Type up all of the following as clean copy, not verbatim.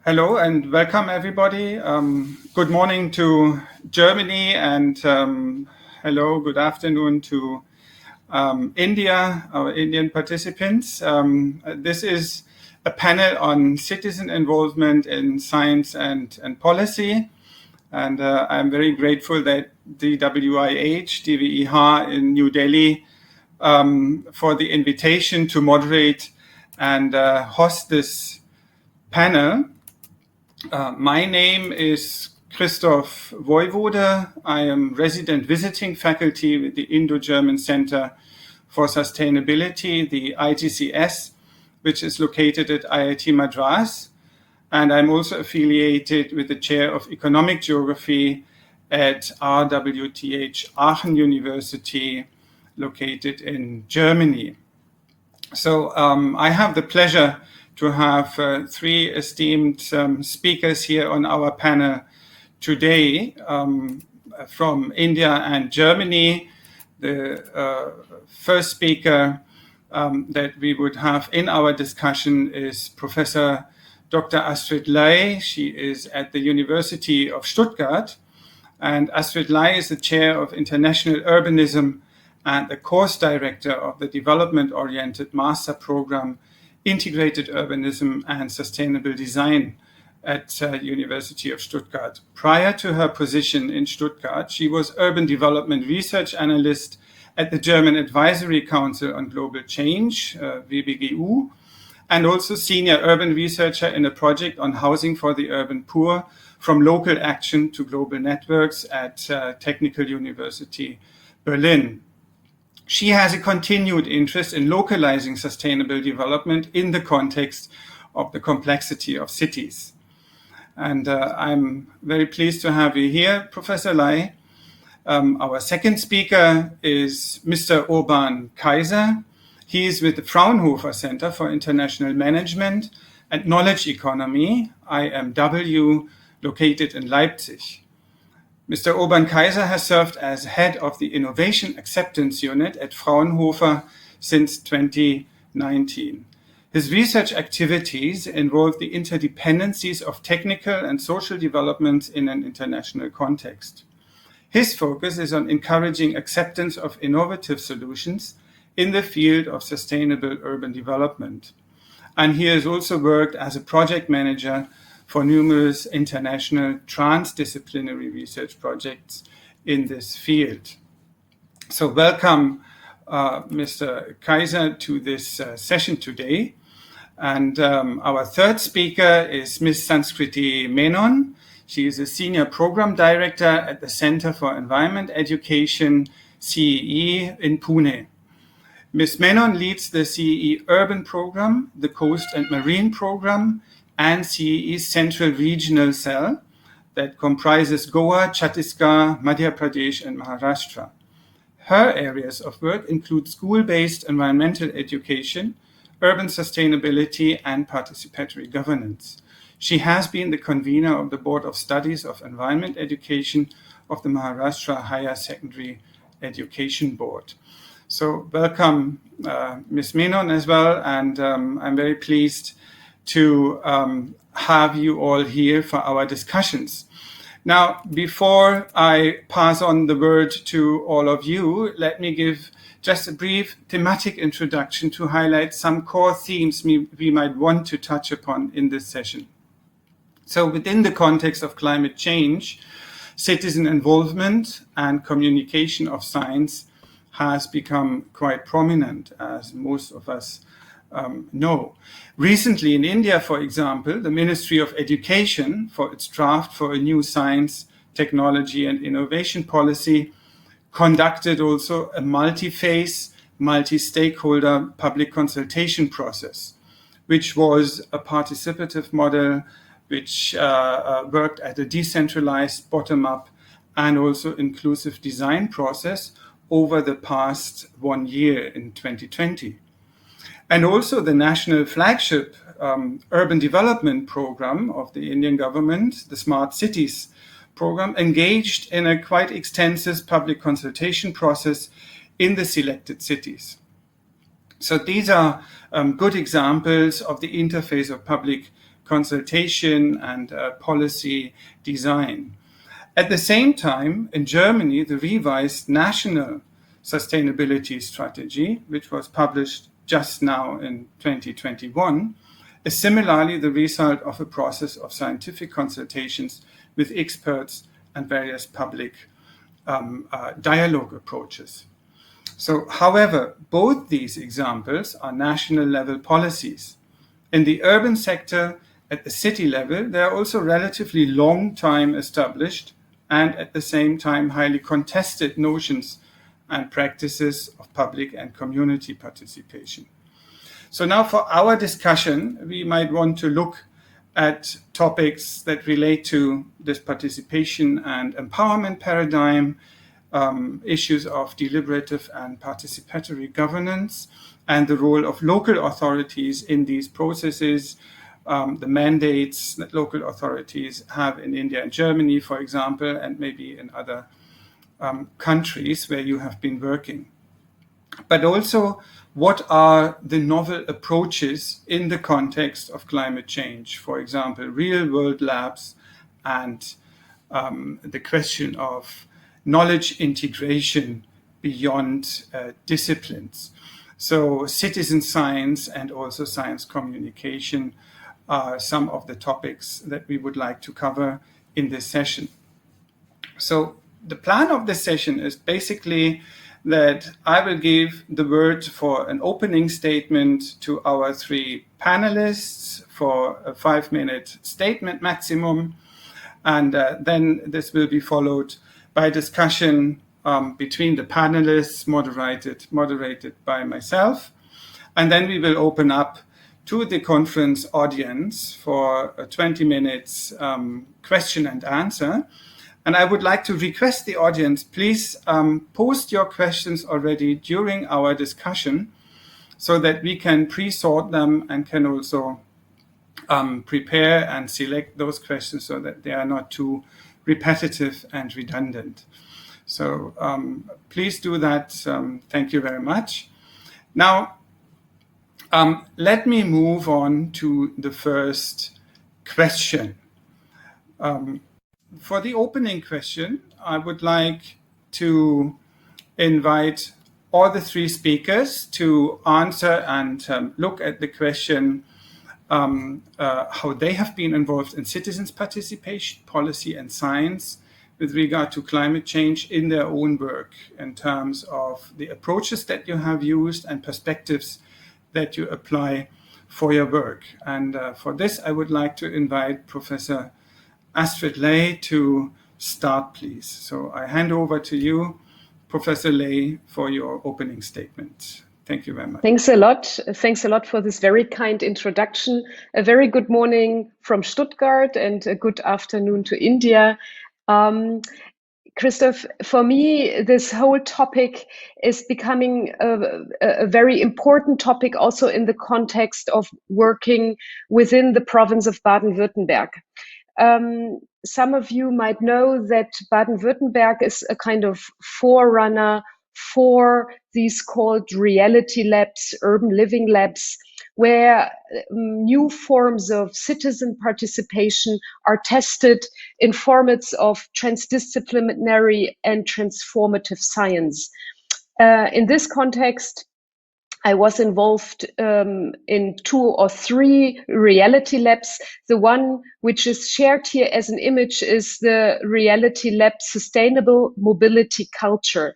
Hello and welcome everybody. Good morning to Germany and hello, good afternoon to India, our Indian participants. This is a panel on citizen involvement in science and policy. And I'm very grateful that DWIH in New Delhi for the invitation to moderate and host this panel. My name is Christoph Voivode. I am resident visiting faculty with the Indo-German Center for Sustainability, the IGCS, which is located at IIT Madras. And I'm also affiliated with the chair of economic geography at RWTH Aachen University, located in Germany. So I have the pleasure to have three esteemed speakers here on our panel today from India and Germany. The first speaker that we would have in our discussion is Professor Dr. Astrid Ley. She is at the University of Stuttgart, and Astrid Ley is the chair of international urbanism and the course director of the development-oriented master program Integrated Urbanism and Sustainable Design at University of Stuttgart. Prior to her position in Stuttgart, she was Urban Development Research Analyst at the German Advisory Council on Global Change, WBGU, and also Senior Urban Researcher in a project on housing for the urban poor, from local action to global networks at Technical University Berlin. She has a continued interest in localizing sustainable development in the context of the complexity of cities. And I'm very pleased to have you here, Professor Ley. Our second speaker is Mr. Urban Kaiser. He is with the Fraunhofer Center for International Management and Knowledge Economy, IMW, located in Leipzig. Mr. Urban Kaiser has served as head of the Innovation Acceptance Unit at Fraunhofer since 2019. His research activities involve the interdependencies of technical and social developments in an international context. His focus is on encouraging acceptance of innovative solutions in the field of sustainable urban development. And he has also worked as a project manager for numerous international transdisciplinary research projects in this field. So welcome, Mr. Kaiser, to this session today. And our third speaker is Ms. Sanskriti Menon. She is a Senior Program Director at the Center for Environment Education, CEE, in Pune. Ms. Menon leads the CEE Urban Program, the Coast and Marine Program, and CEE's Central Regional Cell that comprises Goa, Chhattisgarh, Madhya Pradesh, and Maharashtra. Her areas of work include school-based environmental education, urban sustainability, and participatory governance. She has been the convener of the Board of Studies of Environment Education of the Maharashtra Higher Secondary Education Board. So welcome, Ms. Menon as well, and I'm very pleased to have you all here for our discussions. Now, before I pass on the word to all of you, let me give just a brief thematic introduction to highlight some core themes we might want to touch upon in this session. So within the context of climate change, citizen involvement and communication of science has become quite prominent, as most of us know. Recently in India, for example, the Ministry of Education, for its draft for a new science, technology and innovation policy, conducted also a multi-phase, multi-stakeholder public consultation process, which was a participative model which worked at a decentralized, bottom-up and also inclusive design process over the past 1 year in 2020. And also the national flagship urban development program of the Indian government, the Smart Cities program, engaged in a quite extensive public consultation process in the selected cities. So these are good examples of the interface of public consultation and policy design. At the same time, in Germany, the revised national sustainability strategy, which was published just now in 2021, is similarly the result of a process of scientific consultations with experts and various public dialogue approaches. So, however, both these examples are national level policies. In the urban sector, at the city level, they are also relatively long time established and at the same time highly contested notions and practices of public and community participation. So now for our discussion, we might want to look at topics that relate to this participation and empowerment paradigm, issues of deliberative and participatory governance, and the role of local authorities in these processes, the mandates that local authorities have in India and Germany, for example, and maybe in other countries where you have been working. But also, what are the novel approaches in the context of climate change? For example, real-world labs and the question of knowledge integration beyond disciplines. So citizen science and also science communication are some of the topics that we would like to cover in this session. So the plan of this session is basically that I will give the word for an opening statement to our three panelists for a 5-minute statement maximum. And then this will be followed by discussion between the panelists, moderated by myself. And then we will open up to the conference audience for a 20 minutes question and answer. And I would like to request the audience, please post your questions already during our discussion so that we can pre-sort them and can also prepare and select those questions so that they are not too repetitive and redundant. So please do that. Thank you very much. Now, let me move on to the first question. For the opening question, I would like to invite all the three speakers to answer and look at the question how they have been involved in citizens' participation, policy and science with regard to climate change in their own work in terms of the approaches that you have used and perspectives that you apply for your work. And for this, I would like to invite Professor Astrid Ley to start, please. So I hand over to you, Professor Ley, for your opening statement. Thank you very much. Thanks a lot. Thanks a lot for this very kind introduction. A very good morning from Stuttgart and a good afternoon to India. Christoph, for me, this whole topic is becoming a very important topic also in the context of working within the province of Baden-Württemberg. Some of you might know that Baden-Württemberg is a kind of forerunner for these called reality labs, urban living labs, where new forms of citizen participation are tested in formats of transdisciplinary and transformative science. In this context, I was involved in 2 or 3 reality labs. The one which is shared here as an image is the reality lab Sustainable Mobility Culture.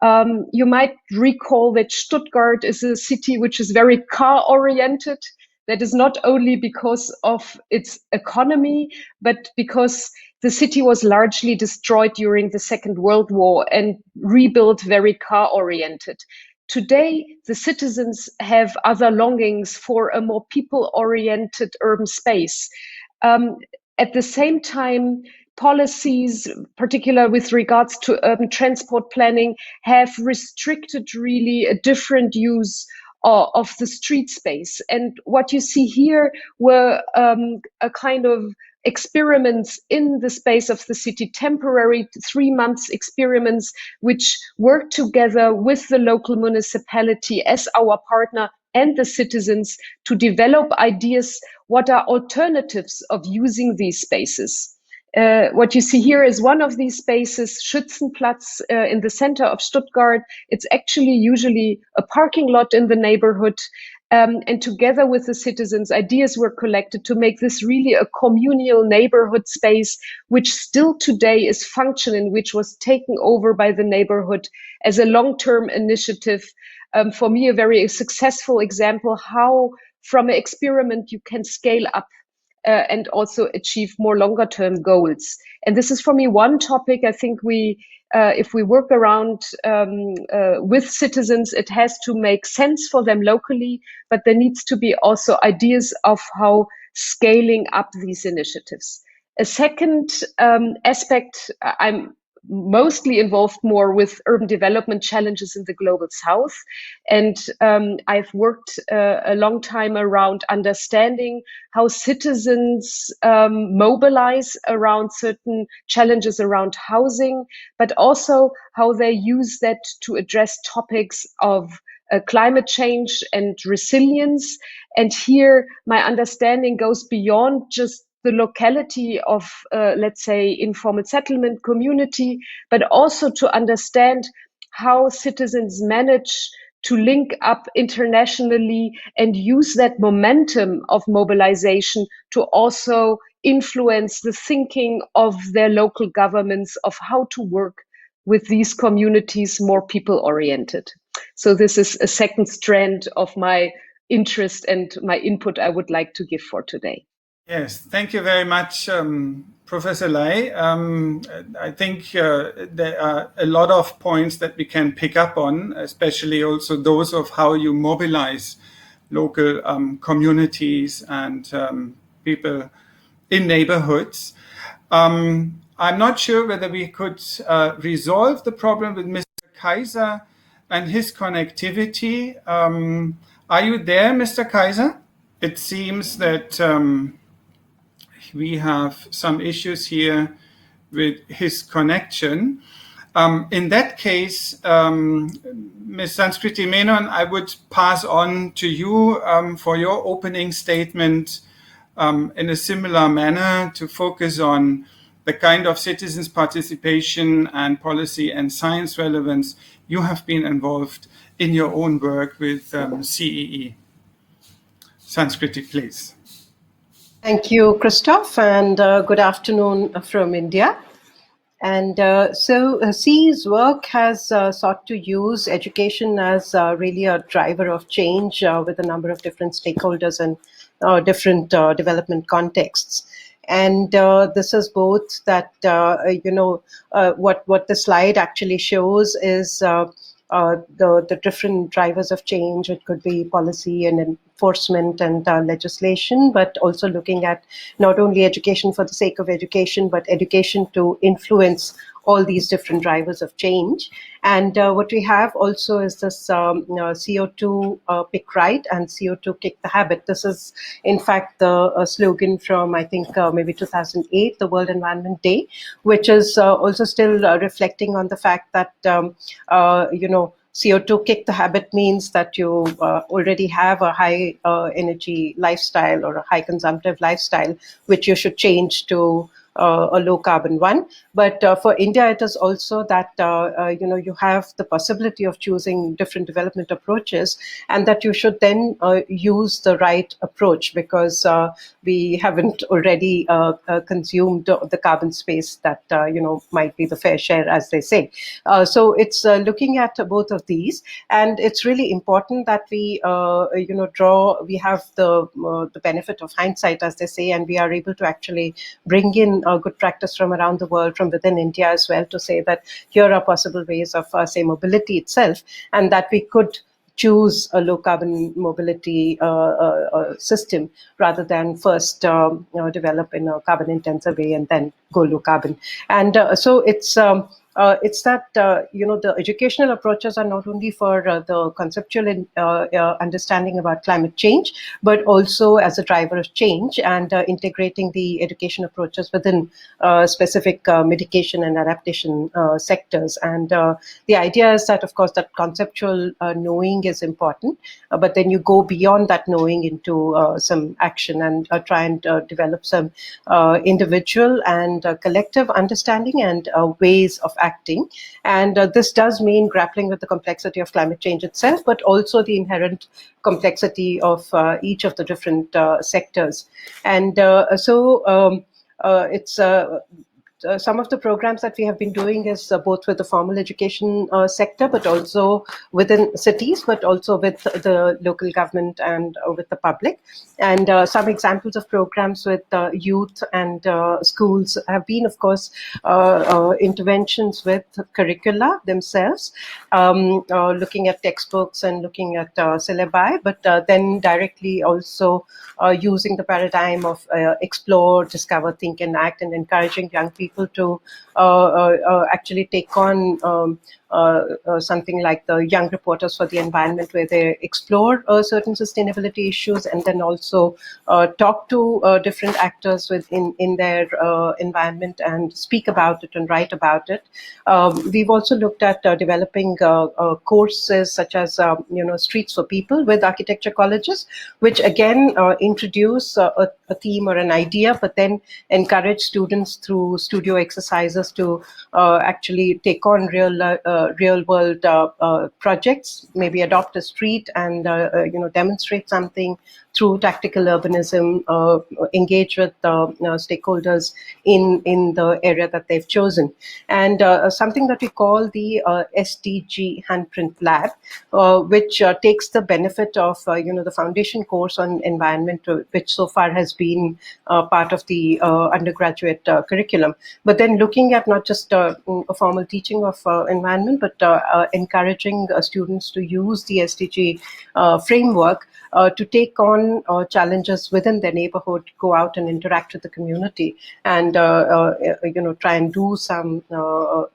You might recall that Stuttgart is a city which is very car-oriented. That is not only because of its economy, but because the city was largely destroyed during the Second World War and rebuilt very car-oriented. Today, the citizens have other longings for a more people-oriented urban space. At the same time, policies, particularly with regards to urban transport planning, have restricted really a different use of the street space. And what you see here were a kind of experiments in the space of the city, temporary 3 months experiments, which work together with the local municipality as our partner and the citizens to develop ideas what are alternatives of using these spaces. What you see here is one of these spaces, Schützenplatz, in the center of Stuttgart. It's actually usually a parking lot in the neighborhood. And together with the citizens, ideas were collected to make this really a communal neighborhood space, which still today is functioning, which was taken over by the neighborhood as a long-term initiative. For me, a very successful example how from an experiment you can scale up and also achieve more longer term goals. And this is for me one topic I think if we work around with citizens, it has to make sense for them locally, but there needs to be also ideas of how scaling up these initiatives. A second aspect, I'm mostly involved more with urban development challenges in the global south. And I've worked a long time around understanding how citizens mobilize around certain challenges around housing, but also how they use that to address topics of climate change and resilience. And here my understanding goes beyond just the locality of, let's say, informal settlement community, but also to understand how citizens manage to link up internationally and use that momentum of mobilization to also influence the thinking of their local governments of how to work with these communities more people-oriented. So this is a second strand of my interest and my input I would like to give for today. Yes, thank you very much, Professor Lai. I think there are a lot of points that we can pick up on, especially also those of how you mobilize local communities and people in neighborhoods. I'm not sure whether we could resolve the problem with Mr. Kaiser and his connectivity. Are you there, Mr. Kaiser? It seems that we have some issues here with his connection. In that case, Ms. Sanskriti Menon, I would pass on to you for your opening statement in a similar manner to focus on the kind of citizens' participation and policy and science relevance you have been involved in your own work with CEE. Sanskriti, please. Thank you, Christoph, and good afternoon from India. And so CEE's work has sought to use education as really a driver of change with a number of different stakeholders and different development contexts. And this is both that, what the slide actually shows is the different drivers of change. It could be policy and enforcement and legislation, but also looking at not only education for the sake of education, but education to influence all these different drivers of change. And what we have also is this CO2 pick right and CO2 kick the habit. This is, in fact, the slogan from, I think, maybe 2008, the World Environment Day, which is also still reflecting on the fact that, CO2 kick the habit means that you already have a high energy lifestyle or a high consumptive lifestyle, which you should change to a low carbon one. But for India, it is also that, you have the possibility of choosing different development approaches, and that you should then use the right approach, because we haven't already consumed the carbon space that, might be the fair share, as they say. So it's looking at both of these, and it's really important that we, we have the benefit of hindsight, as they say, and we are able to actually bring in good practice from around the world, from within India as well, to say that here are possible ways of, say, mobility itself, and that we could choose a low carbon mobility system rather than first develop in a carbon intensive way and then go low carbon. And so it's it's that the educational approaches are not only for the conceptual understanding about climate change, but also as a driver of change, and integrating the education approaches within specific mitigation and adaptation sectors. And the idea is that, of course, that conceptual knowing is important, but then you go beyond that knowing into some action, and try and develop some individual and collective understanding and ways of acting. And this does mean grappling with the complexity of climate change itself, but also the inherent complexity of each of the different sectors. And it's some of the programs that we have been doing is both with the formal education sector, but also within cities, but also with the local government and with the public. And some examples of programs with youth and schools have been, of course, interventions with curricula themselves, looking at textbooks and looking at syllabi, but then directly also using the paradigm of explore, discover, think, and act, and encouraging young people to actually take on something like the Young Reporters for the Environment, where they explore certain sustainability issues and then also talk to different actors in their environment and speak about it and write about it. We've also looked at developing courses such as Streets for People with architecture colleges, which again introduce a theme or an idea, but then encourage students through studio exercises to actually take on real world projects, maybe adopt a street and demonstrate something through tactical urbanism, engage with stakeholders in the area that they've chosen. And something that we call the SDG Handprint Lab, which takes the benefit of the foundation course on environment, which so far has been part of the undergraduate curriculum, but then looking at not just a formal teaching of environment, but encouraging students to use the SDG framework to take on challenges within their neighborhood, go out and interact with the community, and try and do some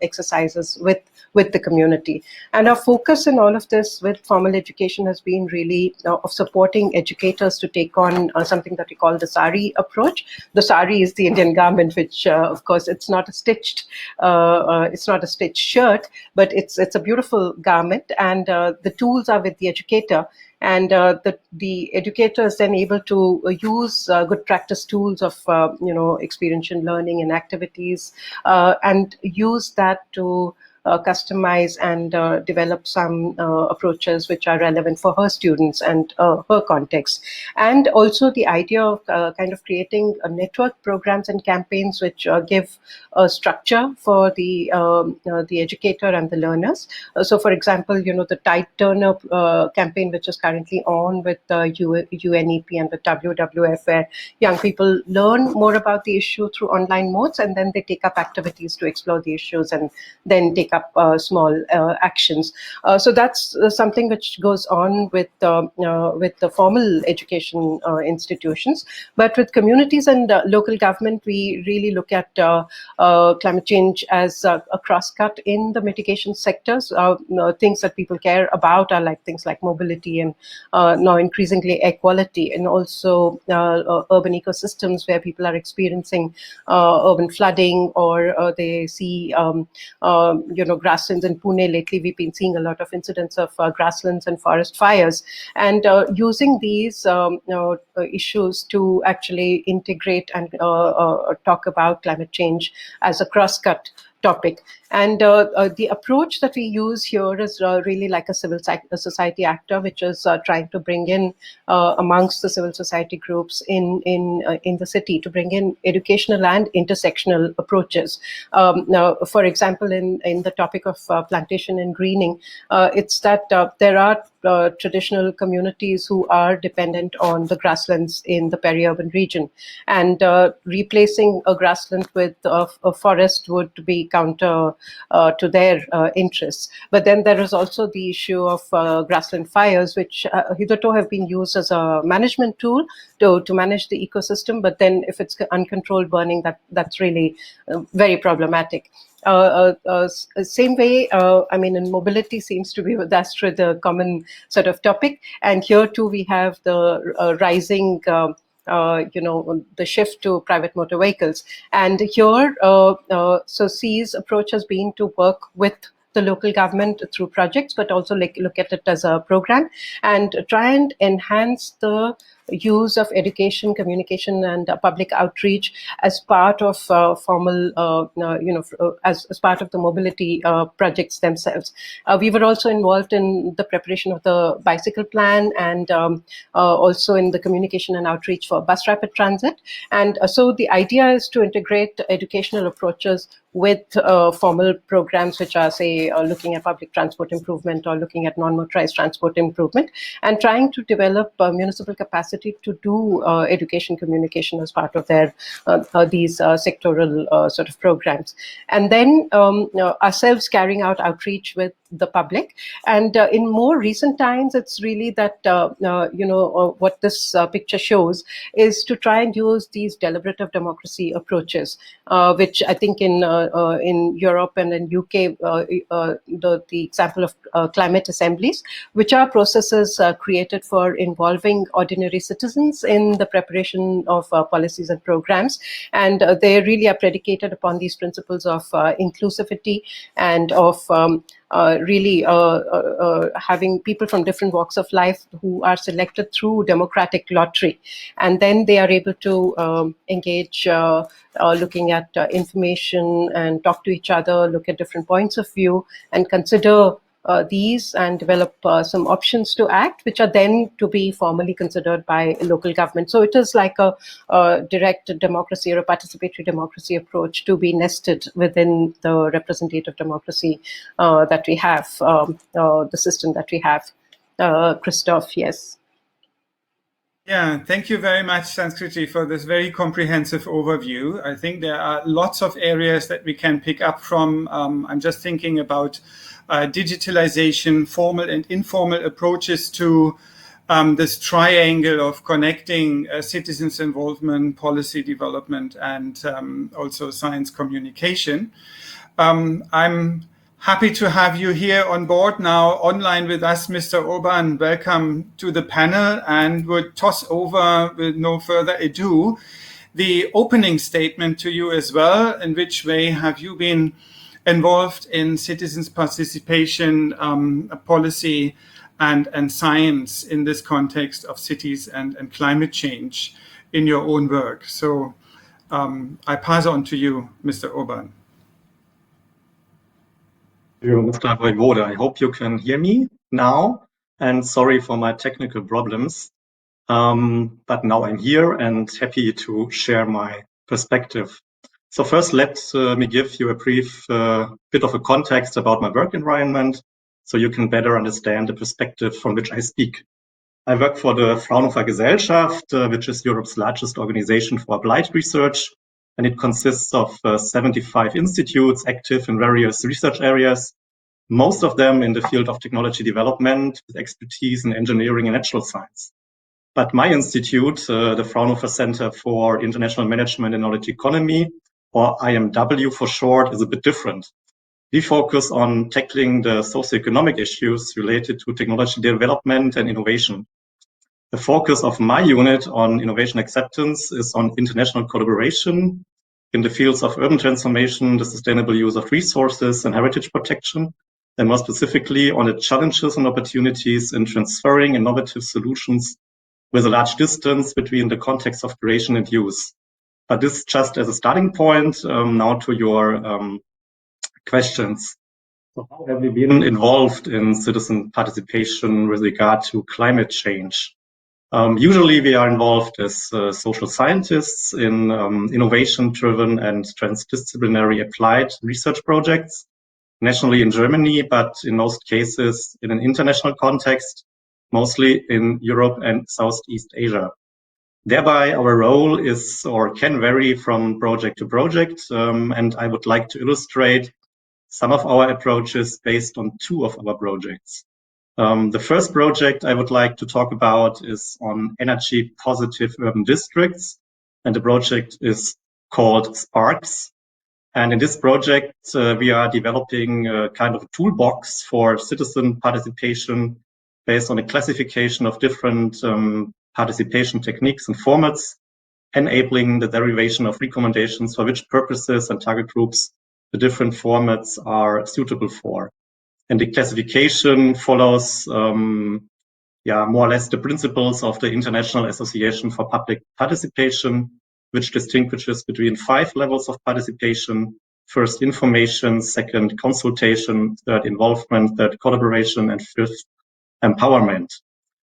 exercises with the community. And our focus in all of this with formal education has been really of supporting educators to take on something that we call the sari approach. The sari is the Indian garment, which of course it's not a stitched shirt, but it's a beautiful garment, and the tools are with the educator. And the educator is then able to use good practice tools of experiential learning and activities, and use that to customize and develop some approaches which are relevant for her students and her context. And also the idea of kind of creating a network programs and campaigns which give a structure for the educator and the learners. So for example, the Tide Turner campaign, which is currently on with UNEP and with WWF, where young people learn more about the issue through online modes, and then they take up activities to explore the issues and then take up small actions. So that's something which goes on with the formal education institutions. But with communities and local government, we really look at climate change as a crosscut in the mitigation sectors. Things that people care about are like things like mobility and now increasingly air quality, and also urban ecosystems where people are experiencing urban flooding, or they see grasslands. In Pune lately, we've been seeing a lot of incidents of grasslands and forest fires, and using these issues to actually integrate and talk about climate change as a cross-cut topic. And the approach that we use here is really like a civil society actor, which is trying to bring in amongst the civil society groups in the city, to bring in educational and intersectional approaches. Now, for example, in the topic of plantation and greening, it's that there are traditional communities who are dependent on the grasslands in the peri-urban region, and replacing a grassland with a forest would be counter to their interests. But then there is also the issue of grassland fires, which hitherto have been used as a management tool to manage the ecosystem. But then if it's uncontrolled burning, that's really very problematic. Same way, I mean, in mobility seems to be that's the common sort of topic. And here too, we have the rising the shift to private motor vehicles. And here, SOCI's approach has been to work with the local government through projects, but also look at it as a program and try and enhance the use of education, communication, and public outreach as part of formal, as part of the mobility projects themselves. We were also involved in the preparation of the bicycle plan and also in the communication and outreach for bus rapid transit. And so the idea is to integrate educational approaches with formal programs, which are, say, looking at public transport improvement or looking at non-motorized transport improvement, and trying to develop municipal capacity to do education communication as part of their these sectoral sort of programs. And then ourselves carrying out outreach with the public. And in more recent times, it's really that, what this picture shows is to try and use these deliberative democracy approaches, which I think in Europe and in UK, the example of climate assemblies, which are processes created for involving ordinary citizens in the preparation of policies and programs. And they really are predicated upon these principles of inclusivity and of really having people from different walks of life who are selected through democratic lottery. And then they are able to engage looking at information and talk to each other, look at different points of view and consider these and develop some options to act, which are then to be formally considered by local government. So it is like a direct democracy or a participatory democracy approach to be nested within the representative democracy that we have, the system that we have. Christoph, yes. Yeah, thank you very much, Sanskriti, for this very comprehensive overview. I think there are lots of areas that we can pick up from. I'm just thinking about digitalization, formal and informal approaches to this triangle of connecting citizens' involvement, policy development, and also science communication. I'm happy to have you here on board now, online with us, Mr. Urban. Welcome to the panel, and would toss over, with no further ado, the opening statement to you as well. In which way have you been involved in citizens' participation, policy, and science in this context of cities and climate change in your own work? So I pass on to you, Mr. Urban. Mr. Voivode, I hope you can hear me now, and sorry for my technical problems. But now I'm here and happy to share my perspective. So first, let me give you a brief bit of a context about my work environment, so you can better understand the perspective from which I speak. I work for the Fraunhofer Gesellschaft, which is Europe's largest organization for applied research, and it consists of 75 institutes active in various research areas, most of them in the field of technology development with expertise in engineering and natural science. But my institute, the Fraunhofer Center for International Management and Knowledge Economy, or IMW for short, is a bit different. We focus on tackling the socioeconomic issues related to technology development and innovation. The focus of my unit on innovation acceptance is on international collaboration in the fields of urban transformation, the sustainable use of resources, and heritage protection, and more specifically on the challenges and opportunities in transferring innovative solutions with a large distance between the context of creation and use. But this just as a starting point. Now to your questions. So how have we been involved in citizen participation with regard to climate change? Usually we are involved as social scientists in innovation-driven and transdisciplinary applied research projects, nationally in Germany, but in most cases in an international context, mostly in Europe and Southeast Asia. Thereby, our role is or can vary from project to project, and I would like to illustrate some of our approaches based on two of our projects. The first project I would like to talk about is on energy positive urban districts, and the project is called Sparks. And in this project, we are developing a kind of a toolbox for citizen participation based on a classification of different participation techniques and formats, enabling the derivation of recommendations for which purposes and target groups the different formats are suitable for. And the classification follows, more or less the principles of the International Association for Public Participation, which distinguishes between 5 levels of participation: first, information; second, consultation; third, involvement; third, collaboration; and fifth, empowerment.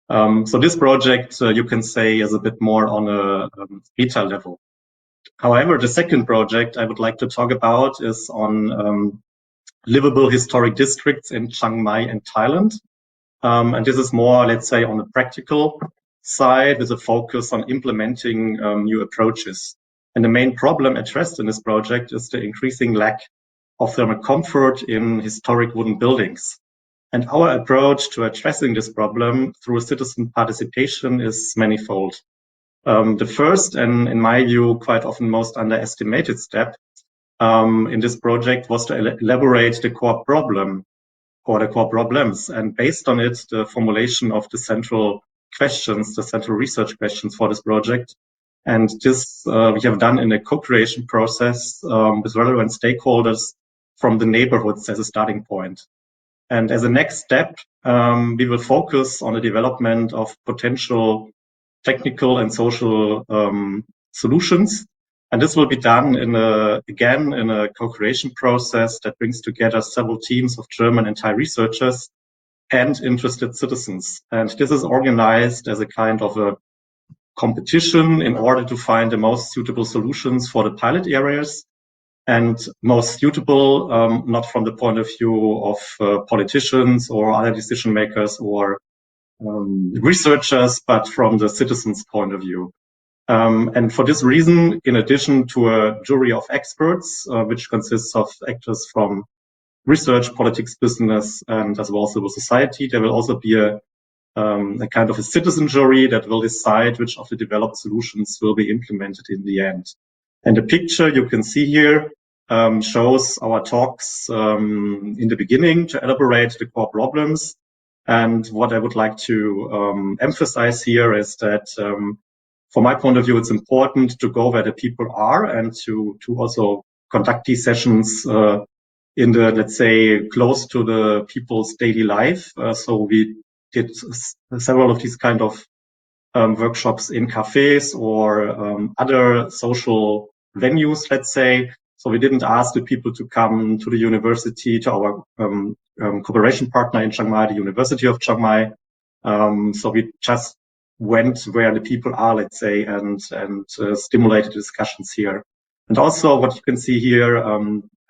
So this project, you can say, is a bit more on a beta level. However, the second project I would like to talk about is on livable historic districts in Chiang Mai and Thailand. And this is more, let's say, on the practical side with a focus on implementing new approaches. And the main problem addressed in this project is the increasing lack of thermal comfort in historic wooden buildings. And our approach to addressing this problem through citizen participation is manifold. The first, and in my view, quite often most underestimated step in this project was to elaborate the core problem or the core problems, and based on it, the formulation of the central questions, the central research questions for this project. And this we have done in a co-creation process with relevant stakeholders from the neighborhoods as a starting point. And as a next step, we will focus on the development of potential technical and social solutions. And this will be done again in a co-creation process that brings together several teams of German and Thai researchers and interested citizens. And this is organized as a kind of a competition in order to find the most suitable solutions for the pilot areas, and most suitable, not from the point of view of politicians or other decision makers or researchers, but from the citizens' point of view. And for this reason, in addition to a jury of experts, which consists of actors from research, politics, business, and as well as civil society, there will also be a kind of a citizen jury that will decide which of the developed solutions will be implemented in the end. And the picture you can see here shows our talks in the beginning to elaborate the core problems. And what I would like to emphasize here is that from my point of view, it's important to go where the people are and to also conduct these sessions in the, let's say, close to the people's daily life. So we did several of these kind of workshops in cafes or other social venues, let's say. So we didn't ask the people to come to the university, to our cooperation partner in Chiang Mai, the University of Chiang Mai. So we just went where the people are, let's say, and stimulated discussions here. And also what you can see here,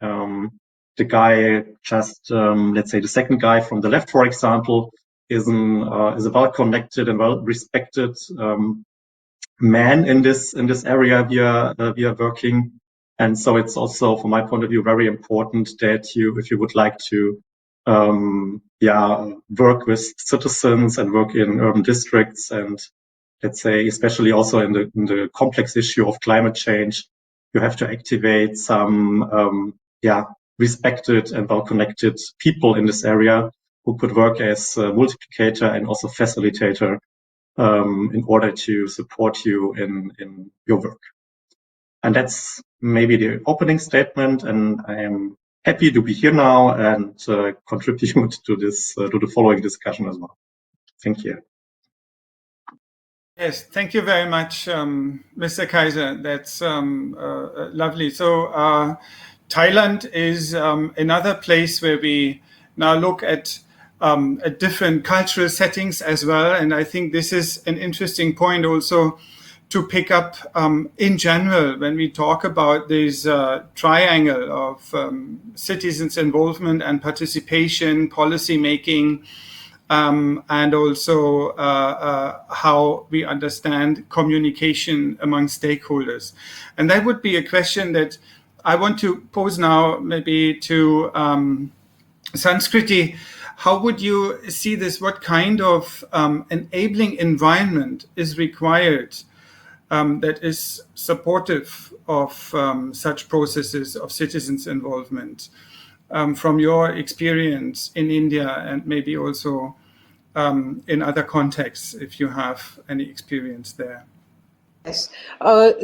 the guy just, let's say the second guy from the left, for example, is a well-connected and well-respected man in this area we are working. And so it's also, from my point of view, very important that if you would like to work with citizens and work in urban districts, and let's say especially also in the complex issue of climate change, you have to activate some respected and well-connected people in this area who could work as a multiplicator and also facilitator in order to support you in your work. And that's maybe the opening statement, and I am happy to be here now and contribute to this to the following discussion as well. Thank you. Yes, thank you very much, Mr. Kaiser. That's lovely. So Thailand is another place where we now look at different cultural settings as well. And I think this is an interesting point also to pick up in general when we talk about this triangle of citizens' involvement and participation, policy making, and also how we understand communication among stakeholders. And that would be a question that I want to pose now, maybe to Sanskriti. How would you see this? What kind of enabling environment is required that is supportive of such processes of citizens' involvement? From your experience in India and maybe also in other contexts, if you have any experience there. Yes.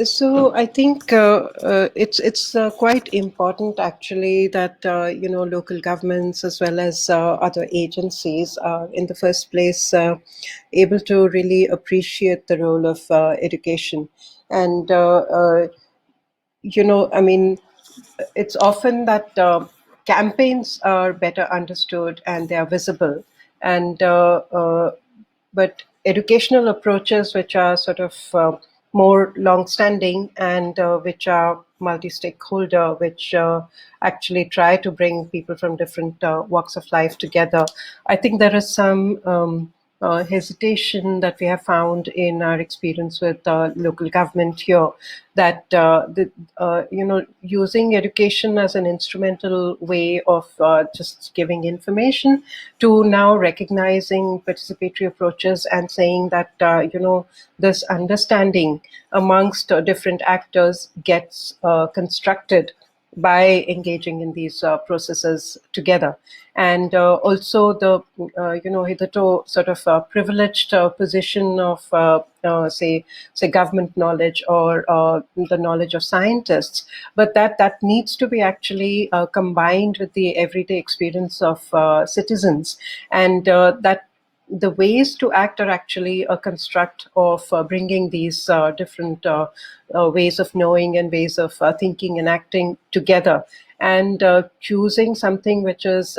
So I think it's quite important actually that local governments as well as other agencies are in the first place able to really appreciate the role of education. And I mean, it's often that campaigns are better understood and they are visible, and but educational approaches which are sort of more long-standing and which are multi-stakeholder, which actually try to bring people from different walks of life together. I think there is some hesitation that we have found in our experience with local government here, that using education as an instrumental way of just giving information, to now recognizing participatory approaches and saying that this understanding amongst different actors gets constructed by engaging in these processes together. And also the hitherto sort of privileged position of say government knowledge or the knowledge of scientists, but that needs to be actually combined with the everyday experience of citizens, and that the ways to act are actually a construct of bringing these different ways of knowing and ways of thinking and acting together, and choosing something which is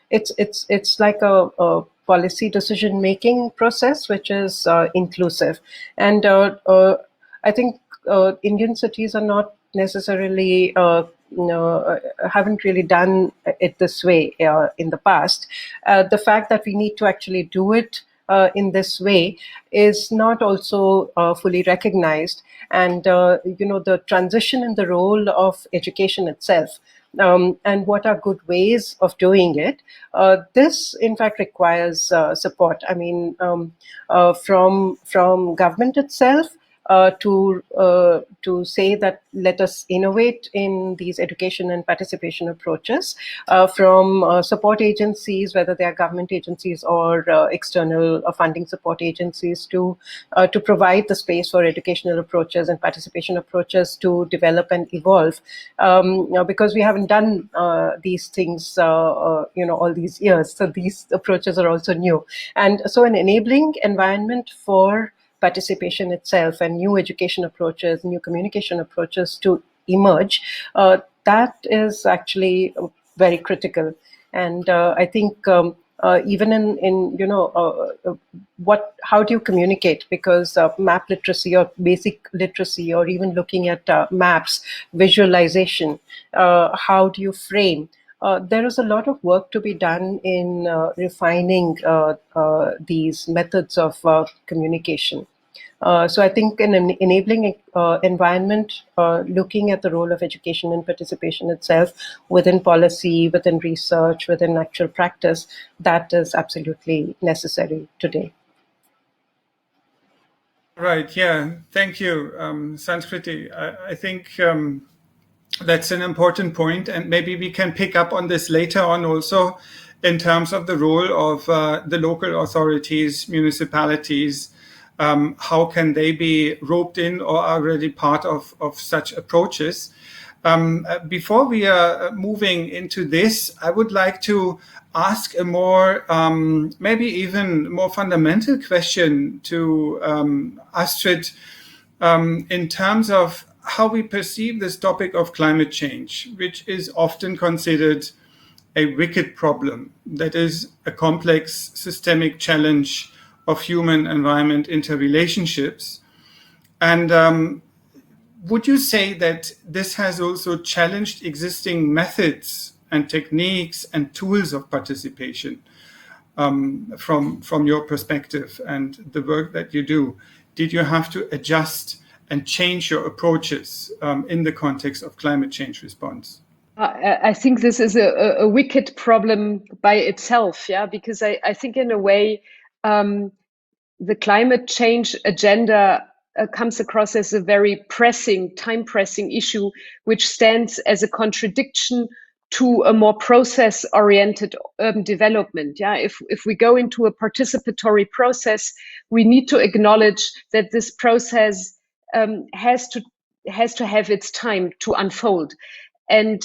it's like a policy decision making process which is inclusive. And I think Indian cities are not necessarily haven't really done it this way in the past. The fact that we need to actually do it in this way is not also fully recognized, and the transition in the role of education itself, and what are good ways of doing it. This, in fact, requires support. I mean, from government itself, to say that let us innovate in these education and participation approaches, from support agencies, whether they are government agencies or external funding support agencies, to provide the space for educational approaches and participation approaches to develop and evolve, because we haven't done these things all these years, so these approaches are also new. And so an enabling environment for participation itself and new education approaches, new communication approaches to emerge, that is actually very critical. And I think even in how do you communicate? Because map literacy or basic literacy, or even looking at maps, visualization, how do you frame? There is a lot of work to be done in refining these methods of communication. So I think in an enabling environment, looking at the role of education and participation itself within policy, within research, within actual practice, that is absolutely necessary today. Right, yeah, thank you, Sanskriti. I think that's an important point, and maybe we can pick up on this later on also in terms of the role of the local authorities, municipalities. How can they be roped in or already part of such approaches? Before we are moving into this, I would like to ask a more, maybe even more fundamental question to Astrid, in terms of how we perceive this topic of climate change, which is often considered a wicked problem, that is a complex systemic challenge of human-environment interrelationships. And would you say that this has also challenged existing methods and techniques and tools of participation? from your perspective and the work that you do? Did you have to adjust and change your approaches in the context of climate change response? I think this is a wicked problem by itself, yeah, because I think in a way the climate change agenda comes across as a very pressing, time-pressing issue, which stands as a contradiction to a more process-oriented urban development. Yeah, if we go into a participatory process, we need to acknowledge that this process has to have its time to unfold. And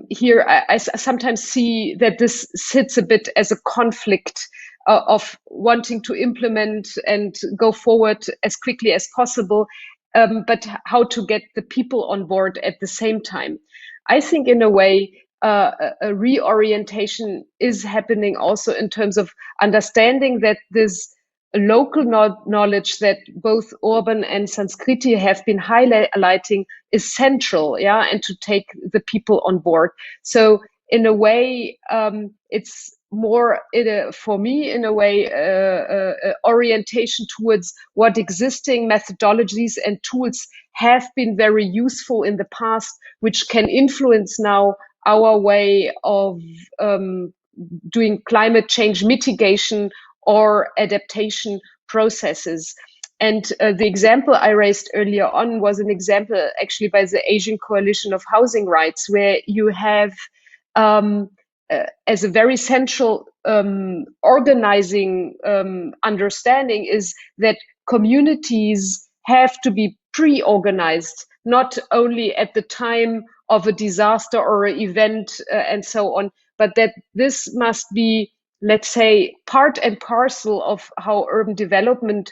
here I sometimes see that this sits a bit as a conflict of wanting to implement and go forward as quickly as possible, but how to get the people on board at the same time. I think in a way, a reorientation is happening also in terms of understanding that this local knowledge that both Urban and Sanskriti have been highlighting is central, yeah, and to take the people on board. So in a way, it's more for me in a way orientation towards what existing methodologies and tools have been very useful in the past, which can influence now our way of doing climate change mitigation or adaptation processes. And the example I raised earlier on was an example actually by the Asian Coalition of Housing Rights, where you have as a very central organizing understanding is that communities have to be pre-organized, not only at the time of a disaster or an event and so on, but that this must be, let's say, part and parcel of how urban development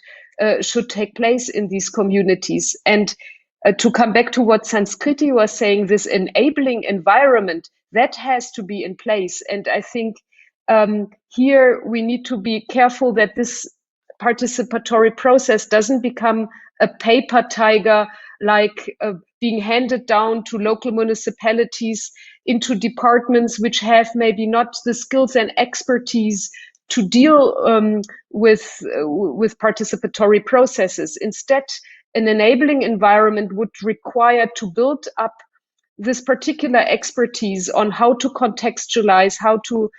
should take place in these communities. And to come back to what Sanskriti was saying, this enabling environment, that has to be in place. And I think here we need to be careful that this participatory process doesn't become a paper tiger, like being handed down to local municipalities into departments which have maybe not the skills and expertise to deal with participatory processes. Instead, an enabling environment would require to build up this particular expertise on how to contextualize, how to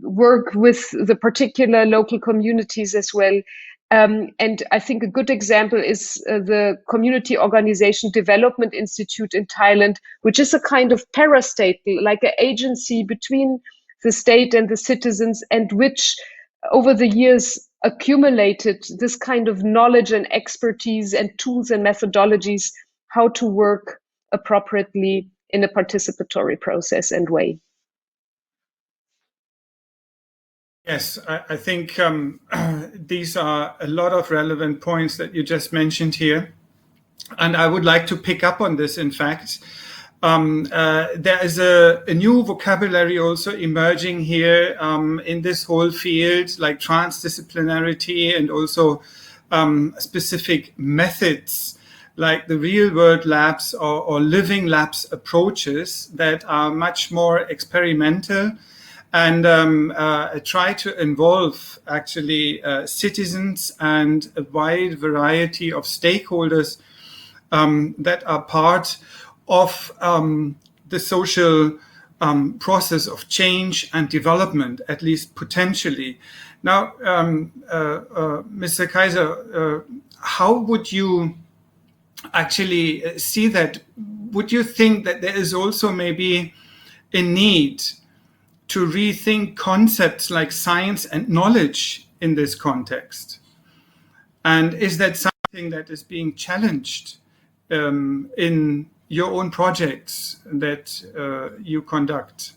work with the particular local communities as well. And I think a good example is the Community Organization Development Institute in Thailand, which is a kind of parastate, like an agency between the state and the citizens, and which over the years accumulated this kind of knowledge and expertise and tools and methodologies how to work appropriately in a participatory process and way. Yes, I think these are a lot of relevant points that you just mentioned here. And I would like to pick up on this, in fact. There is a new vocabulary also emerging here in this whole field, like transdisciplinarity and also specific methods, like the real-world labs or living labs approaches that are much more experimental and try to involve actually citizens and a wide variety of stakeholders that are part of the social process of change and development, at least potentially. Now, Mr. Kaiser, how would you actually see that? Would you think that there is also maybe a need to rethink concepts like science and knowledge in this context? And is that something that is being challenged in your own projects that you conduct?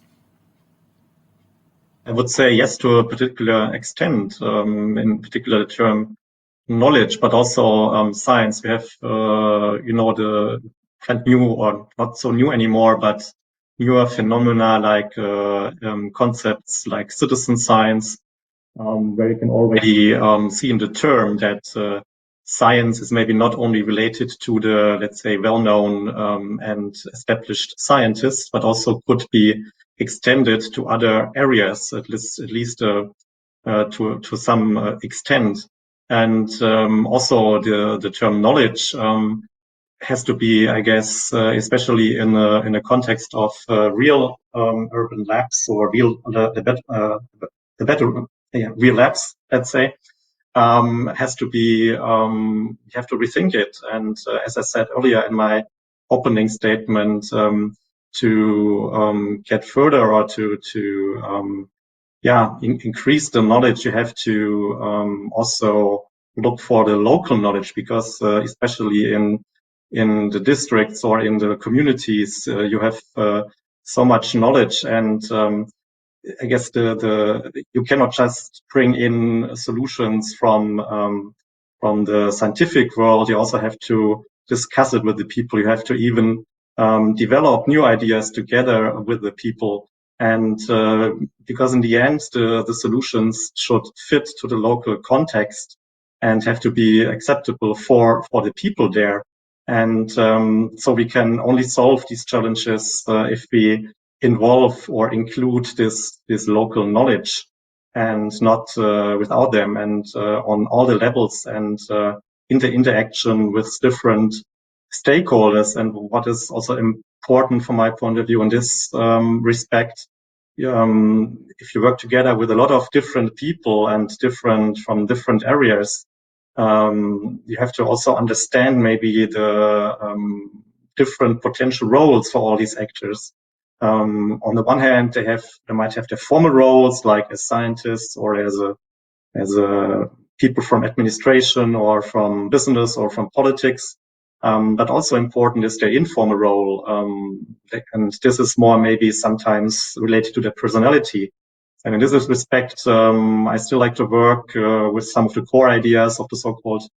I would say yes to a particular extent, in particular the term knowledge, but also science. We have, the kind of new, or not so new anymore, but newer phenomena like concepts like citizen science, where you can already see in the term that science is maybe not only related to the, let's say, well-known and established scientists, but also could be extended to other areas, at least to some extent. And also the term knowledge has to be, I guess, especially in a context of real urban labs or real real labs, let's say, has to be, you have to rethink it. And as I said earlier in my opening statement, to get further or to increase the knowledge, you have to also look for the local knowledge, because especially in the districts or in the communities, you have so much knowledge, and I guess you cannot just bring in solutions from the scientific world. You also have to discuss it with the people. You have to even develop new ideas together with the people. And because in the end, the solutions should fit to the local context and have to be acceptable for the people there. And so we can only solve these challenges if we involve or include this local knowledge, and not without them, and on all the levels, and in the interaction with different stakeholders. And what is also important from my point of view in this respect, if you work together with a lot of different people and from different areas, you have to also understand maybe the different potential roles for all these actors. On the one hand, they might have their formal roles, like as scientists or as a people from administration or from business or from politics. But also important is their informal role, and this is more maybe sometimes related to their personality. And in this respect, I still like to work with some of the core ideas of the so-called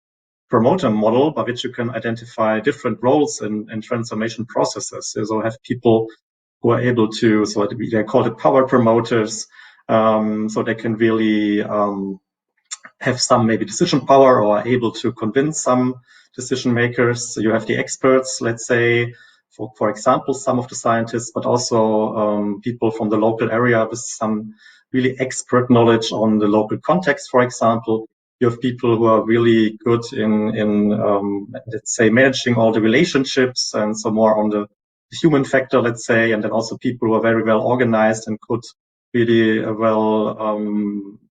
promoter model, by which you can identify different roles in transformation processes. So have people who are able to, so they call it power promoters, so they can really have some maybe decision power or are able to convince some decision makers. So you have the experts, let's say, for example, some of the scientists, but also people from the local area with some really expert knowledge on the local context, for example. You have people who are really good in let's say, managing all the relationships, and so more on the human factor, let's say, and then also people who are very well organized and could really well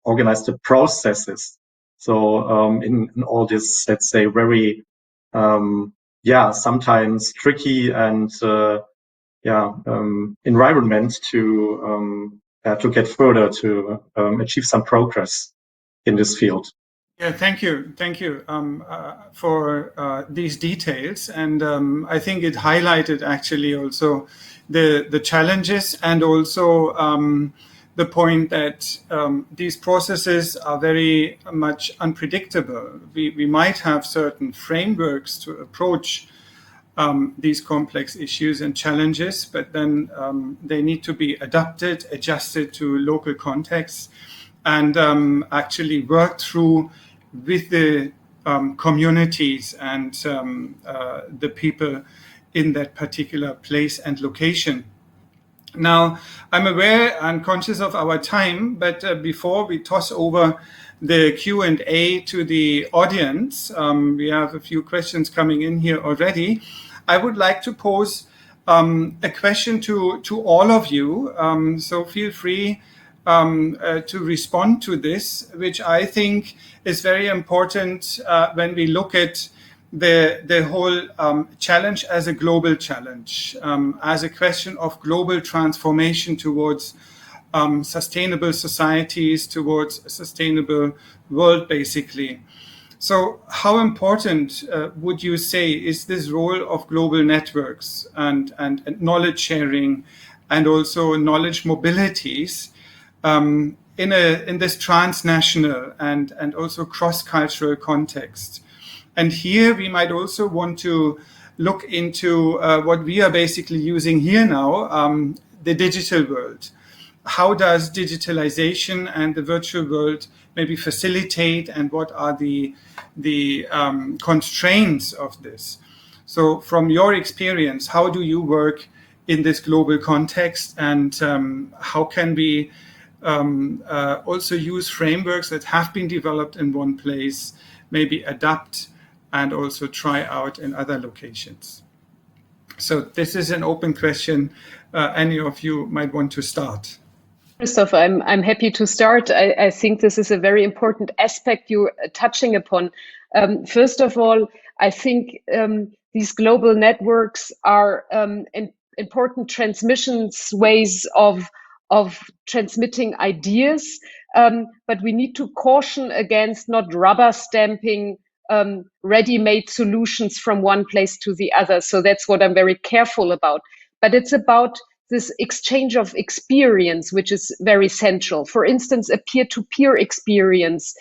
organize the processes. So in all this, let's say, very sometimes tricky and environment to get further, to achieve some progress in this field. Yeah, thank you for these details, and I think it highlighted actually also the challenges, and also the point that these processes are very much unpredictable. We might have certain frameworks to approach these complex issues and challenges, but then they need to be adapted, adjusted to local contexts, and actually worked through with the communities and the people in that particular place and location. Now, I'm aware and conscious of our time, but before we toss over the Q&A to the audience, we have a few questions coming in here already. I would like to pose a question to all of you, so feel free to respond to this, which I think is very important when we look at the whole challenge as a global challenge, as a question of global transformation towards sustainable societies, towards a sustainable world, basically. So how important would you say is this role of global networks and knowledge sharing, and also knowledge mobilities in this transnational and also cross-cultural context? And here we might also want to look into what we are basically using here now, the digital world. How does digitalization and the virtual world maybe facilitate, and what are the constraints of this? So from your experience, how do you work in this global context, and how can we also use frameworks that have been developed in one place, maybe adapt and also try out in other locations. So this is an open question. Any of you might want to start. Christoph, I'm happy to start. I think this is a very important aspect you're touching upon. First of all, I think these global networks are important transmissions ways of transmitting ideas, but we need to caution against not rubber stamping ready-made solutions from one place to the other. So that's what I'm very careful about. But it's about this exchange of experience, which is very central. For instance, a peer-to-peer experience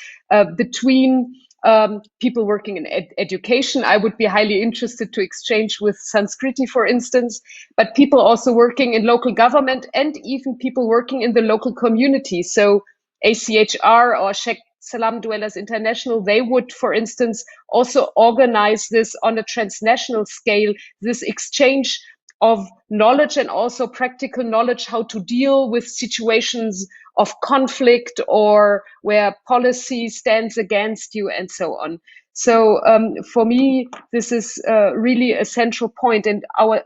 between people working in education. I would be highly interested to exchange with Sanskriti, for instance, but people also working in local government and even people working in the local community. So ACHR or Sheikh Salam Dwellers International, they would, for instance, also organize this on a transnational scale, this exchange of knowledge and also practical knowledge how to deal with situations of conflict or where policy stands against you and so on. So for me, this is really a central point. And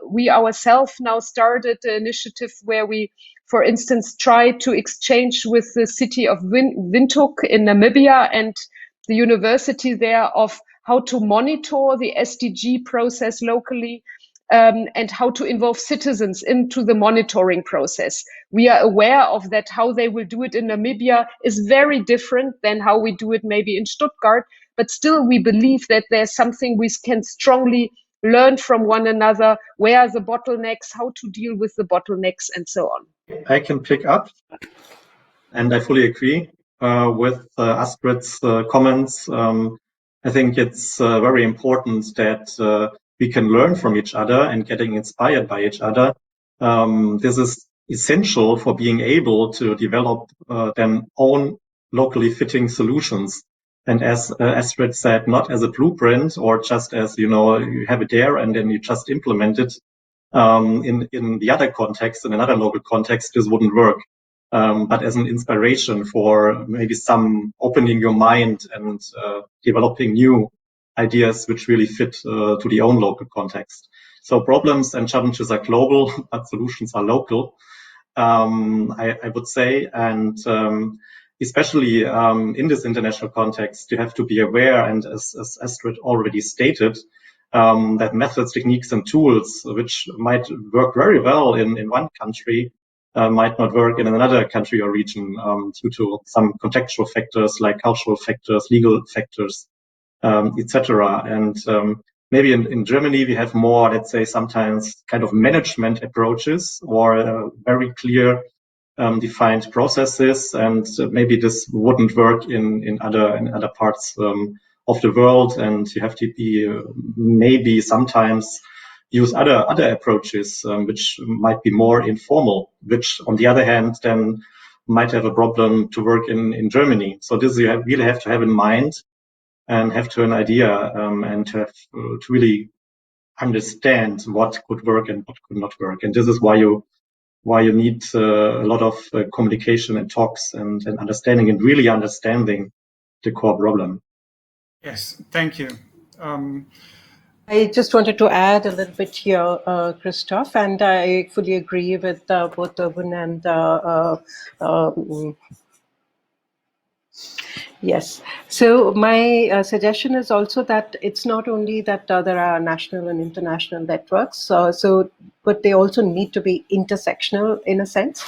we ourselves now started an initiative where we, for instance, try to exchange with the city of Windhoek in Namibia and the university there of how to monitor the SDG process locally, and how to involve citizens into the monitoring process. We are aware of that. How they will do it in Namibia is very different than how we do it maybe in Stuttgart, but still we believe that there's something we can strongly learn from one another. Where are the bottlenecks, how to deal with the bottlenecks, and so on. I can pick up, and I fully agree with Astrid's comments. I think it's very important that we can learn from each other and getting inspired by each other. This is essential for being able to develop then own locally fitting solutions. And as Astrid said, not as a blueprint or just as, you have it there and then you just implement it. In the other context, in another local context, this wouldn't work. But as an inspiration for maybe some opening your mind and developing new ideas which really fit to the own local context. So problems and challenges are global, but solutions are local, I would say. And especially in this international context, you have to be aware, and as Astrid already stated, that methods, techniques, and tools which might work very well in one country might not work in another country or region due to some contextual factors like cultural factors, legal factors, etc. And maybe in Germany we have more, let's say, sometimes kind of management approaches or very clear defined processes, and maybe this wouldn't work in other parts of the world, and you have to be maybe sometimes use other approaches which might be more informal, which on the other hand then might have a problem to work in Germany. So this you really have to have in mind and have to an idea and to have to really understand what could work and what could not work. And this is why you need a lot of communication and talks and understanding and really understanding the core problem. Yes, thank you. I just wanted to add a little bit here, Christoph, and I fully agree with both Urban and yes. So my suggestion is also that it's not only that there are national and international networks, but they also need to be intersectional in a sense.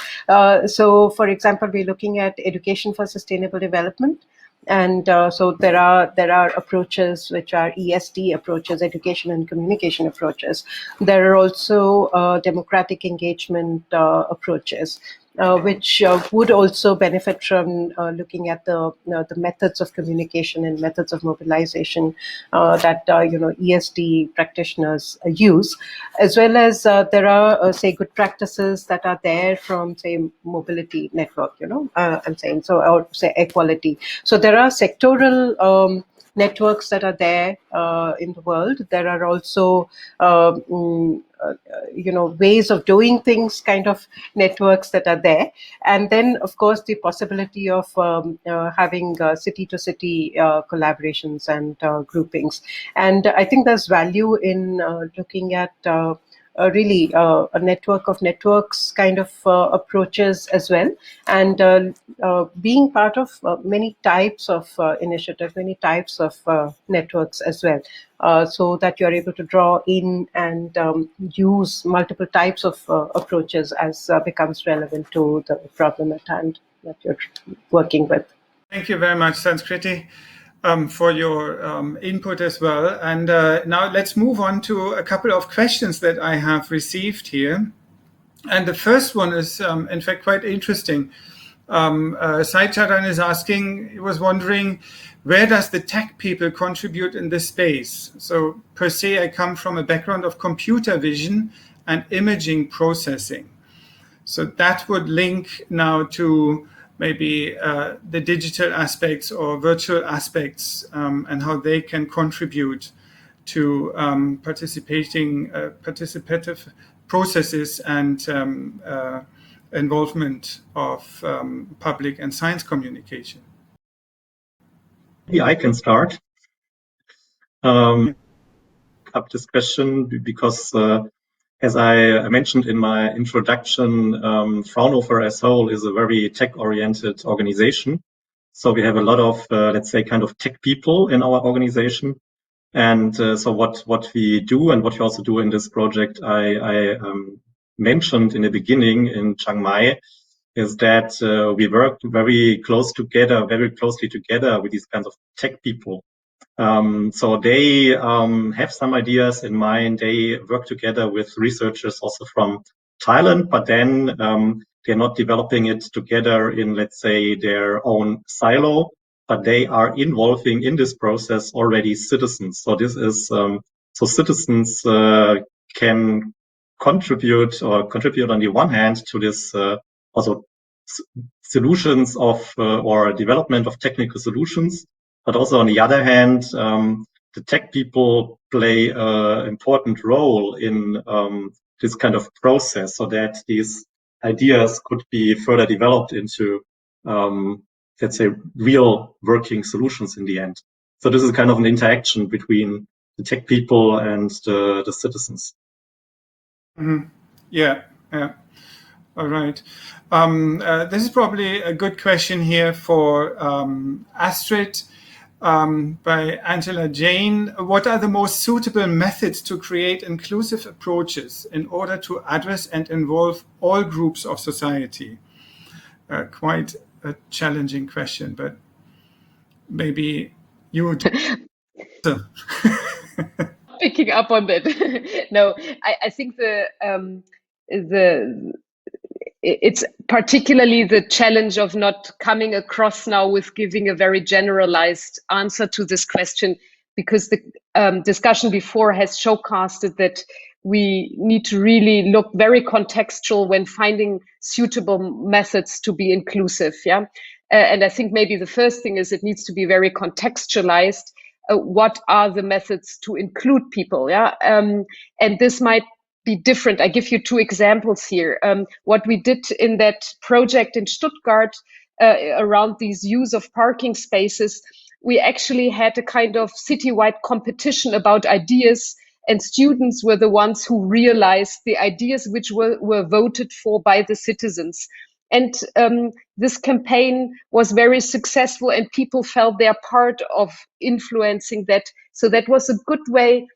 So, for example, we're looking at education for sustainable development. And so there are approaches which are ESD approaches, education and communication approaches. There are also democratic engagement approaches, which would also benefit from looking at the methods of communication and methods of mobilization that ESD practitioners use, as well as there are say good practices that are there from say mobility network. I'm saying so, or say equality. So there are sectoral networks that are there in the world. There are also ways of doing things kind of networks that are there. And then, of course, the possibility of having city-to-city collaborations and groupings. And I think there's value in looking at really a network of networks kind of approaches as well, and being part of many types of initiatives, many types of networks as well, so that you're able to draw in and use multiple types of approaches as becomes relevant to the problem at hand that you're working with. Thank you very much, Sanskriti, for your input as well. And now let's move on to a couple of questions that I have received here. And the first one is, in fact, quite interesting. Sai Charan is asking, he was wondering, where does the tech people contribute in this space? So per se, I come from a background of computer vision and imaging processing. So that would link now to maybe the digital aspects or virtual aspects and how they can contribute to participative processes and involvement of public and science communication. Yeah, I can start up this question because as I mentioned in my introduction, Fraunhofer as whole is a very tech-oriented organization. So we have a lot of, let's say, kind of tech people in our organization. And so what we do and what we also do in this project, I mentioned in the beginning in Chiang Mai, is that we work very closely together with these kinds of tech people. So they have some ideas in mind. They work together with researchers also from Thailand, but then they're not developing it together in, let's say, their own silo, but they are involving in this process already citizens. So this is so citizens can contribute on the one hand to this also solutions of or development of technical solutions. But also on the other hand, the tech people play an important role in this kind of process so that these ideas could be further developed into, let's say, real working solutions in the end. So this is kind of an interaction between the tech people and the citizens. Mm-hmm. Yeah. All right. This is probably a good question here for Astrid. By Angela Jane. What are the most suitable methods to create inclusive approaches in order to address and involve all groups of society? Quite a challenging question, but maybe you would. Picking up on that. No, I think it's particularly the challenge of not coming across now with giving a very generalized answer to this question, because the discussion before has showcasted that we need to really look very contextual when finding suitable methods to be inclusive. Yeah. And I think maybe the first thing is it needs to be very contextualized. What are the methods to include people? Yeah. And this might be different. I give you two examples here. What we did in that project in Stuttgart around these use of parking spaces, we actually had a kind of citywide competition about ideas, and students were the ones who realized the ideas which were voted for by the citizens. And this campaign was very successful, and people felt they're part of influencing that. So that was a good way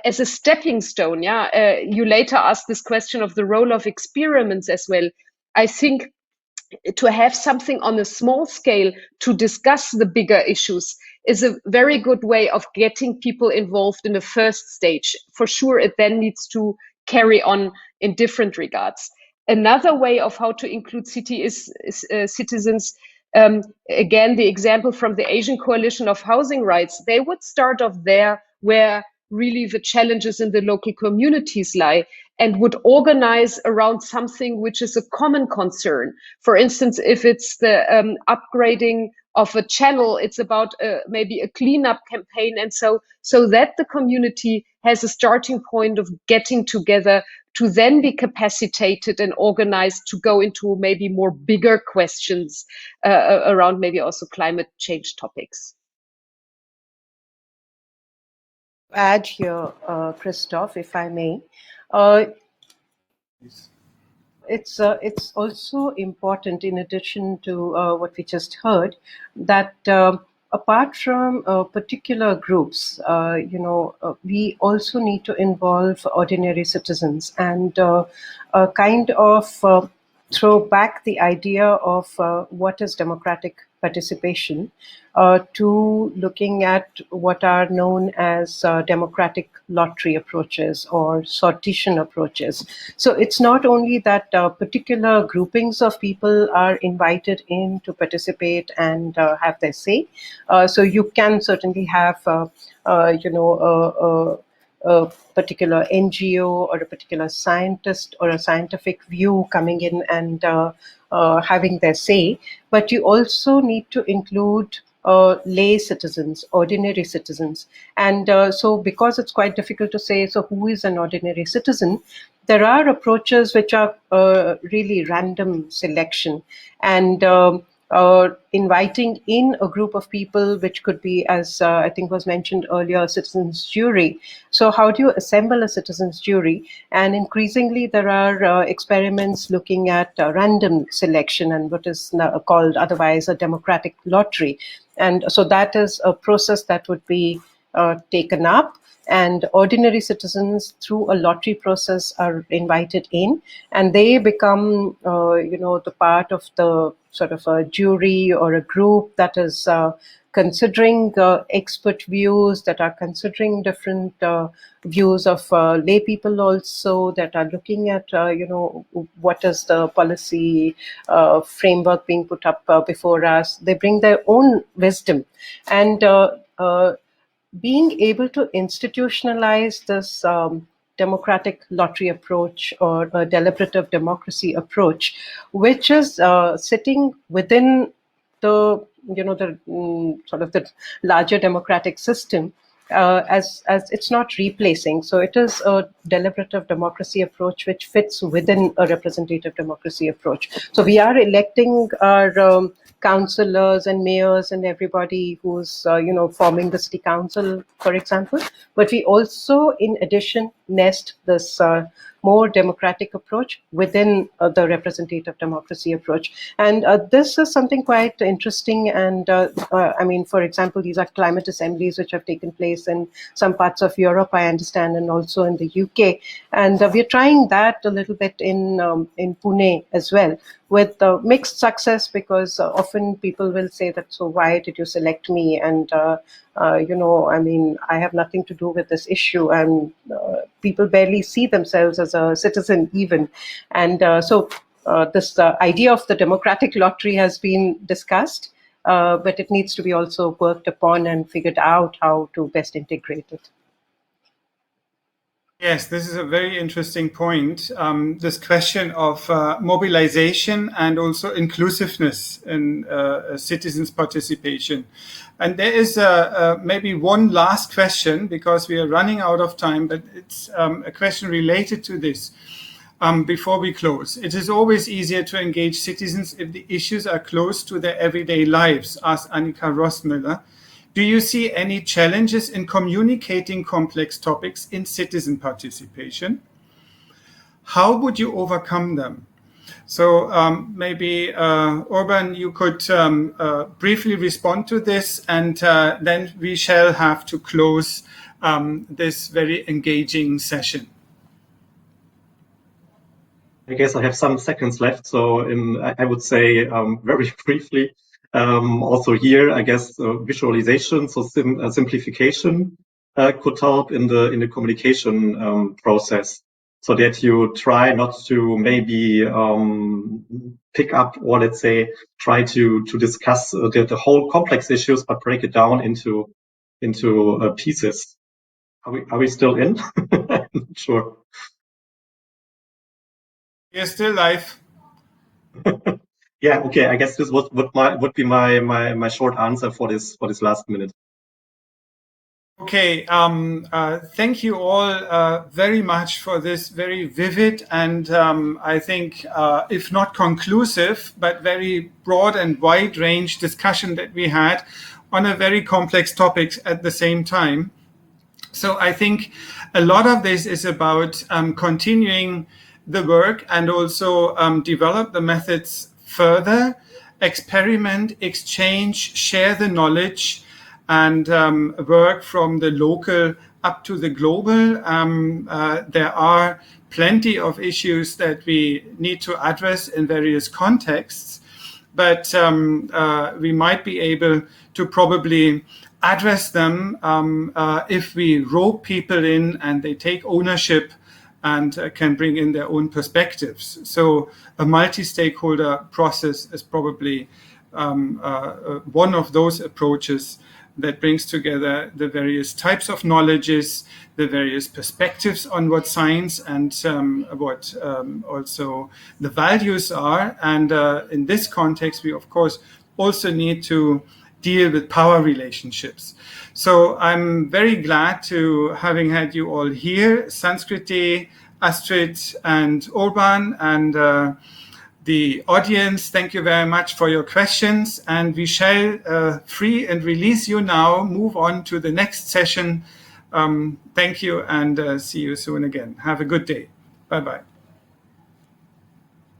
as a stepping stone. Yeah, you later asked this question of the role of experiments as well. I think to have something on a small scale to discuss the bigger issues is a very good way of getting people involved in the first stage. For sure, it then needs to carry on in different regards. Another way of how to include citizens, again, the example from the Asian Coalition of Housing Rights, they would start off there where really the challenges in the local communities lie, and would organize around something which is a common concern. For instance, if it's the upgrading of a channel, it's about maybe a cleanup campaign, and so that the community has a starting point of getting together to then be capacitated and organized to go into maybe more bigger questions around maybe also climate change topics. Add here, Christoph, if I may. It's also important, in addition to what we just heard, that apart from particular groups, we also need to involve ordinary citizens and kind of throw back the idea of what is democratic participation to looking at what are known as democratic lottery approaches or sortition approaches. So it's not only that particular groupings of people are invited in to participate and have their say. So you can certainly have, a particular NGO or a particular scientist or a scientific view coming in and having their say, but you also need to include lay citizens, ordinary citizens. And so because it's quite difficult to say, so who is an ordinary citizen, there are approaches which are really random selection and inviting in a group of people, which could be, as I think was mentioned earlier, a citizens' jury. So how do you assemble a citizens' jury? And increasingly, there are experiments looking at random selection and what is called otherwise a democratic lottery. And so that is a process that would be taken up. And ordinary citizens through a lottery process are invited in, and they become, the part of the sort of a jury or a group that is considering expert views, that are considering different views of lay people also, that are looking at, what is the policy framework being put up before us. They bring their own wisdom. And being able to institutionalize this democratic lottery approach or a deliberative democracy approach, which is sitting within the sort of the larger democratic system, as it's not replacing. So it is a deliberative democracy approach which fits within a representative democracy approach. So we are electing our councillors and mayors and everybody who's forming the city council, for example. But we also, in addition, nest this more democratic approach within the representative democracy approach. And this is something quite interesting. And for example, these are climate assemblies which have taken place in some parts of Europe, I understand, and also in the UK. And we're trying that a little bit in Pune as well, with mixed success, because often people will say that, so why did you select me? And, I have nothing to do with this issue. And people barely see themselves as a citizen even. And so this idea of the democratic lottery has been discussed, but it needs to be also worked upon and figured out how to best integrate it. Yes, this is a very interesting point. This question of mobilization and also inclusiveness in citizens' participation. And there is maybe one last question, because we are running out of time, but it's a question related to this before we close. It is always easier to engage citizens if the issues are close to their everyday lives, asked Annika Rossmiller. Do you see any challenges in communicating complex topics in citizen participation? How would you overcome them? So maybe, Urban, you could briefly respond to this, and then we shall have to close this very engaging session. I guess I have some seconds left, so I would say very briefly, also here, I guess visualization, so simplification could help in the communication process, so that you try not to maybe pick up, or let's say try to discuss the whole complex issues, but break it down into pieces. Are we still in? I'm not sure. You're still live. Yeah, okay. I guess this would be my short answer for this last minute. Okay, thank you all very much for this very vivid and I think, if not conclusive, but very broad and wide range discussion that we had on a very complex topic at the same time. So I think a lot of this is about continuing the work and also develop the methods further, experiment, exchange, share the knowledge, and work from the local up to the global. There are plenty of issues that we need to address in various contexts, but we might be able to probably address them if we rope people in and they take ownership and can bring in their own perspectives. So a multi-stakeholder process is probably one of those approaches that brings together the various types of knowledges, the various perspectives on what science and what also the values are. And in this context, we of course also need to deal with power relationships. So I'm very glad to having had you all here, Sanskriti, Astrid and Urban, and the audience. Thank you very much for your questions, and we shall free and release you now, move on to the next session. Thank you, and see you soon again. Have a good day. Bye-bye.